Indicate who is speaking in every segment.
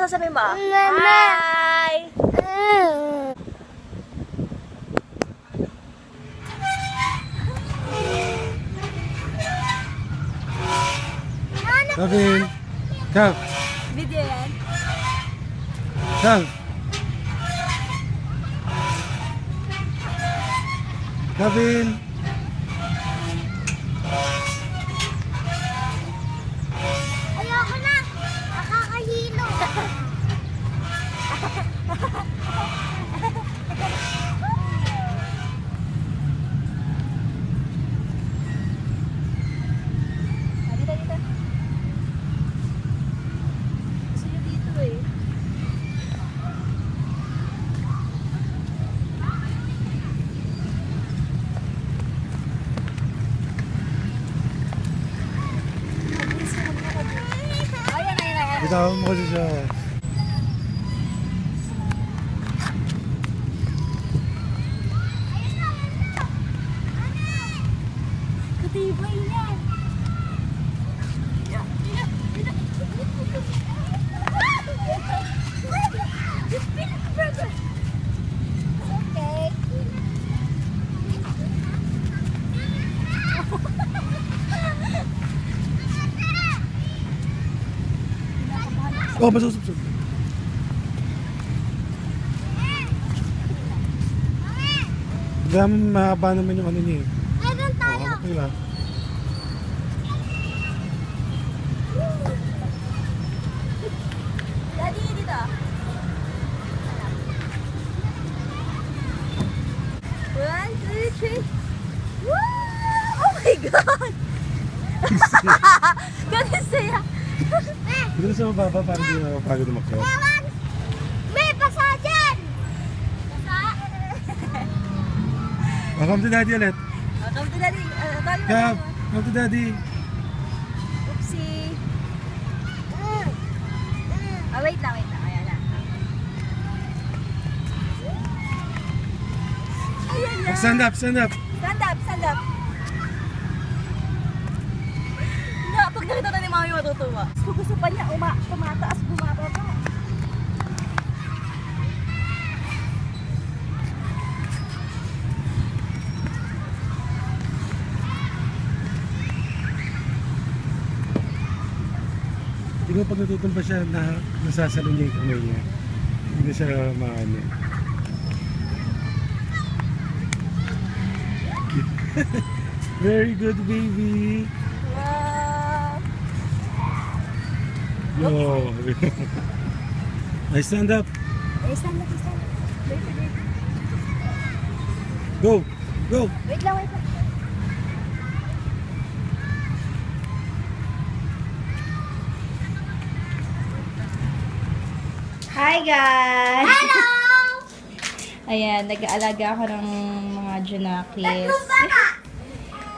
Speaker 1: sasabihin mo? Hi!
Speaker 2: Kevin! Kev!
Speaker 1: Video yan.
Speaker 2: Kev! Kevin!
Speaker 3: Ayoko na! Nakakahilo!
Speaker 1: Dito, dito. Gusto nyo dito eh. Ayan, ayan, ayan.
Speaker 2: Bitawan mo kasi siya.
Speaker 1: Katibay niyan.
Speaker 3: Okay.
Speaker 2: Oh, masusubsob. Kaya mahaba naman yung ano niya eh.
Speaker 3: Meron tayo!
Speaker 2: Oh, okay lang.
Speaker 1: Daddy, dito. One, two, three. Woo! Oh my God! Ganun saya.
Speaker 2: Dito na sa mababa para hindi na mapagod umakyat.
Speaker 3: Ewan! May basa dyan! Basa?
Speaker 2: Welcome to daddy ulit.
Speaker 1: Welcome to Daddy.
Speaker 2: Kev! Welcome to daddy.
Speaker 1: Oopsie. Ah, wait lang, wait lang. Ayan na. Ayan na.
Speaker 2: Stand up, stand up.
Speaker 1: Stand up, stand up. Na, pag nakita na ni Mami matutuwa. Gusto pa niya tumataas, bumababa.
Speaker 2: Tingnan pag natutumba siya na nasasalo niya yung kamay niya. Hindi siya maano. Very good, baby.
Speaker 1: Wow.
Speaker 2: Yo. I stand up.
Speaker 1: Eh, stand up, stand up. Wait, wait, wait.
Speaker 2: Go. Go.
Speaker 1: Wait lang, wait lang. Hi guys!
Speaker 3: Hello!
Speaker 1: Ayan, nag-aalaga ako ng mga junakis.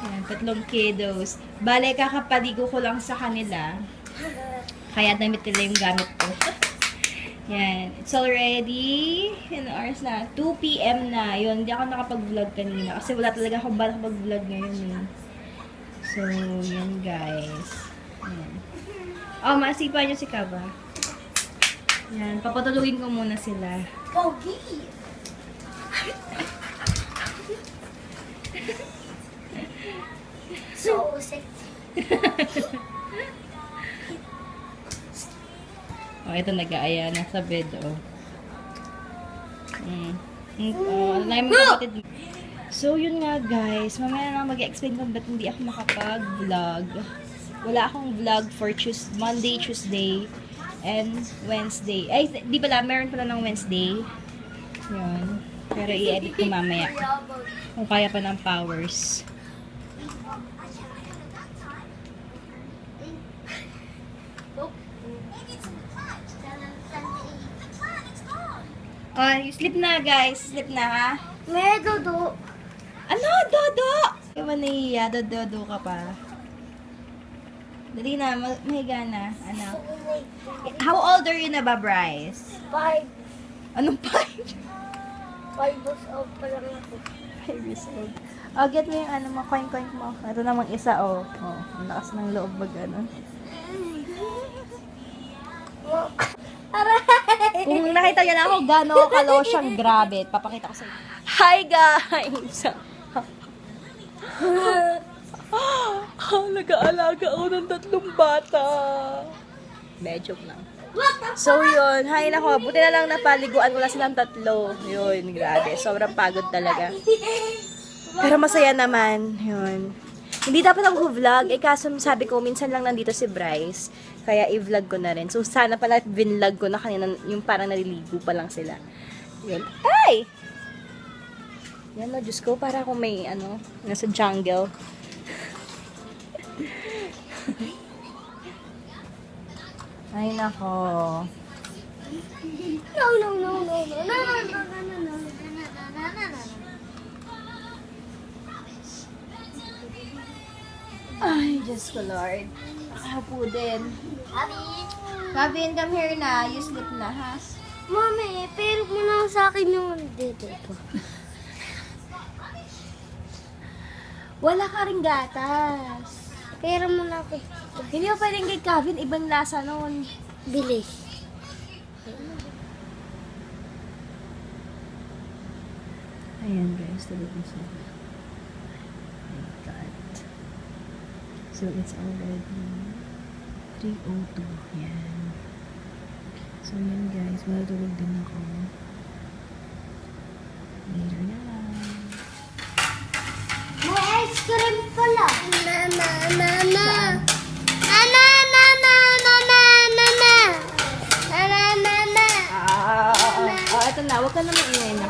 Speaker 1: Ayan, 3 kiddos. Bale, kakapaligo ko lang sa kanila. Kaya damit nila yung gamit ko. Yan. It's already, oras na, 2 p.m. na. Yun, hindi ako nakapag-vlog kanina. Kasi wala talaga akong balak mag-vlog ngayon eh. So, yan guys. Yan. Oh, maasipa nyo si Kaba. Yan, papatulugin ko muna sila.
Speaker 3: Pogi! So sexy.
Speaker 1: Oh, ito nag-aaya na sa bed, oh. Oh, alam mo kapatid. So, yun nga guys. Mamaya na mag-explain kung ba't hindi ako makapag-vlog. Wala akong vlog for Monday, Tuesday, and Wednesday. Ay, di pala, meron pala ng Wednesday. Yun. Pero i-edit ko mamaya. Kung kaya pa ng powers. Oh, you sleep na guys. Sleep na ha.
Speaker 3: May dodo.
Speaker 1: Ano? Dodo? Kaya man nahiya. Dodo ka pa. Dali na. Mahiga na. Ano? How old are you na ba, Bryce?
Speaker 3: 5
Speaker 1: Anong 5?
Speaker 3: years old pa lang ako.
Speaker 1: 5 years old. Oh, get mo yung ano mo, coin mo. Ito namang isa, oh. Oh, ang lakas ng loob ba gano'n?
Speaker 3: Aray!
Speaker 1: nakita niyo na ako gano'ng kalosyang grabe. Papakita ko sa inyo. Hi guys! Nag-aalaga ako ng 3 bata. Medyo lang. So yun, hay nako, buti na lang napaliguan ko lang silang 3. Yun, grabe. Sobrang pagod talaga. Pero masaya naman. Yun. Hindi dapat ako vlog. Kaso sabi ko, minsan lang nandito si Bryce. Kaya i-vlog ko na rin. So sana pala vinlog ko na kanina yung parang naliligo pa lang sila. Yun. Ay! Yan no, Diyos ko, para akong may nasa jungle. Ay, nako.
Speaker 3: No, no, no, no, no, no, no, no, no, no, no.
Speaker 1: Ay, Diyos ko, Lord. Nakahapo din.
Speaker 3: Abi.
Speaker 1: Kevin, come here na. You sleep na, ha?
Speaker 3: Mami, pero mo na sa akin yung dito ko.
Speaker 1: Wala ka ring gatas.
Speaker 3: Pero mo na ako.
Speaker 1: Hindi mo pwedeng kay Kevin, ibang lasa noon.
Speaker 3: Bilis.
Speaker 1: Ayan guys, tulog na siya. My God. So, it's already 3:02. Yan. So, yan guys, matutulog din ako. Later na lang.
Speaker 3: May ice cream pala. Na, na, na, na. Na, na, na, na, na, na, na, na. Na, na, na, na.
Speaker 1: Ito na. Huwag ka na maingay na.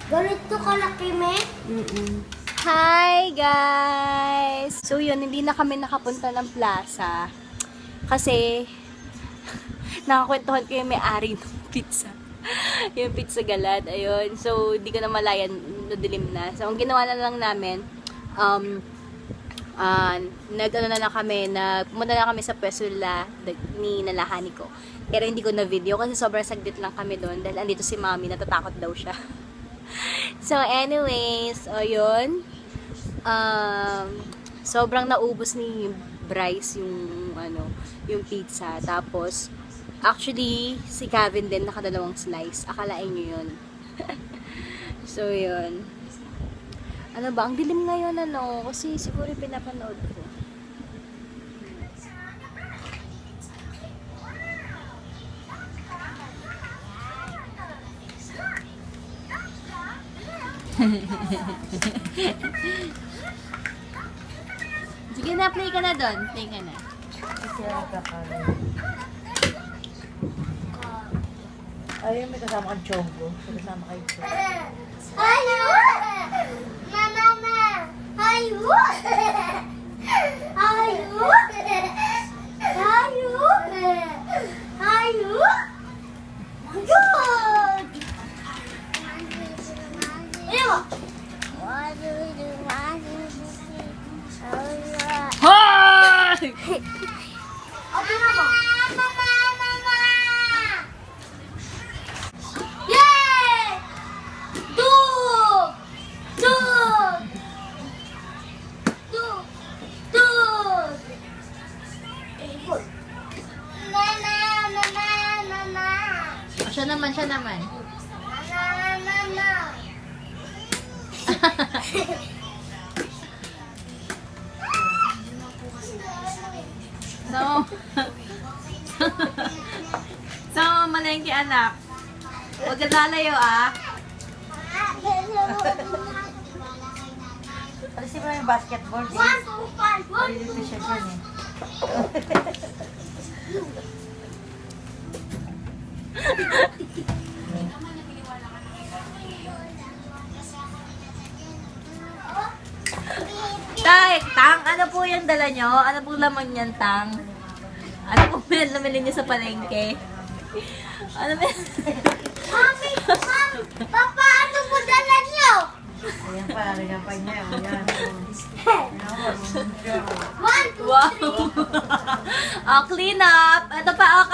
Speaker 3: Ganito kalaki, me?
Speaker 1: Hi guys! So yun, hindi na kami nakapunta ng plaza kasi nakakwentuhan ko yung may-ari ng pizza. Yung pizza galad, ayun. So, hindi ko na malayan, nadilim na. So, ang ginawa na lang namin, pumunta na lang kami sa pwesto ni nalahani ko. Pero hindi ko na video kasi sobrang saglit lang kami doon dahil andito si Mami, natatakot daw siya. So, anyways, ayun. Sobrang naubos ni Bryce yung pizza. Tapos, actually, si Kevin din nakadalawang slice. Akalain nyo yun. So, yun. Ano ba? Ang dilim ngayon, kasi siguro pinapanood ko. Sige na, play ka na doon. Play ka na.
Speaker 4: Ayun, may kasama kang chonggo. May kasama kayo chonggo.
Speaker 3: Ayo! Na, na, na. Ayo! Ayo! Ayo! Ayo! Good! Ayo!
Speaker 1: Hoy!
Speaker 3: Open na mo. Mama! Mama! Yay! Dug! Dug! Dug! Dug! Na na na na na na.
Speaker 1: Siya naman, siya naman.
Speaker 3: Na na na na.
Speaker 1: So, so, malengke anak. Huwag ka lalayo
Speaker 4: Alisin mo na yung basketball. Eh.
Speaker 3: 1, 2, 5, 1,
Speaker 4: Dito siya dyan eh.
Speaker 1: Tay, Tang, ano po yung dala nyo? Ano po laman yan, Tang? Ano po pinalamin niyo sa palengke? Ano ba?
Speaker 3: Mami! Ma'am! Papa, ano mo dala niyo?
Speaker 4: Ayan pa, ayan pa niya. Ayan.
Speaker 3: 1, 2,
Speaker 1: Wow! Oh, clean up! Ito pa, oh,